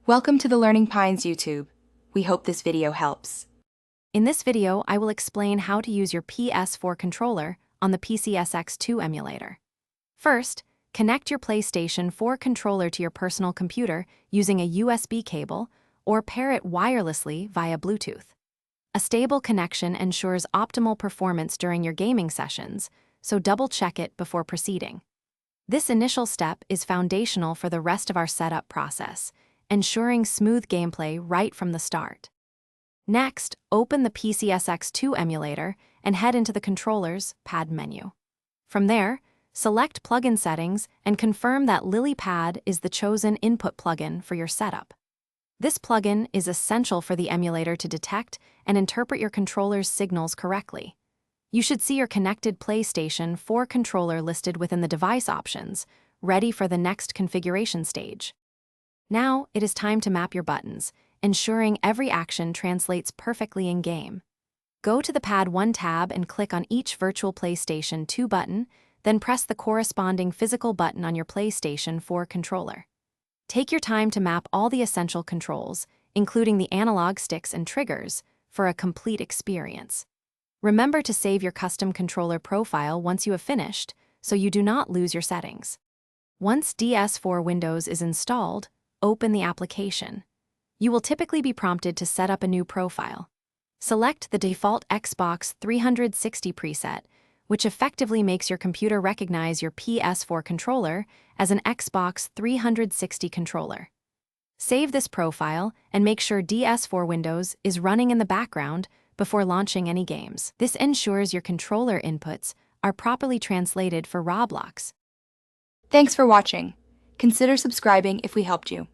Welcome to the Learning Pines YouTube. We hope this video helps. In this video, I will explain how to use your PS4 controller on the PCSX2 emulator. First, connect your PlayStation 4 controller to your personal computer using a USB cable or pair it wirelessly via Bluetooth. A stable connection ensures optimal performance during your gaming sessions, so double-check it before proceeding. This initial step is foundational for the rest of our setup process, ensuring smooth gameplay right from the start. Next, open the PCSX2 emulator and head into the controller's pad menu. From there, select plugin settings and confirm that LilyPad is the chosen input plugin for your setup. This plugin is essential for the emulator to detect and interpret your controller's signals correctly. You should see your connected PlayStation 4 controller listed within the device options, ready for the next configuration stage. Now, it is time to map your buttons, ensuring every action translates perfectly in-game. Go to the Pad 1 tab and click on each virtual PlayStation 2 button, then press the corresponding physical button on your PlayStation 4 controller. Take your time to map all the essential controls, including the analog sticks and triggers, for a complete experience. Remember to save your custom controller profile once you have finished, so you do not lose your settings. Once DS4 Windows is installed, open the application. You will typically be prompted to set up a new profile. Select the default Xbox 360 preset, which effectively makes your computer recognize your PS4 controller as an Xbox 360 controller. Save this profile and make sure DS4 Windows is running in the background before launching any games. This ensures your controller inputs are properly translated for Roblox. Thanks for watching. Consider subscribing if we helped you.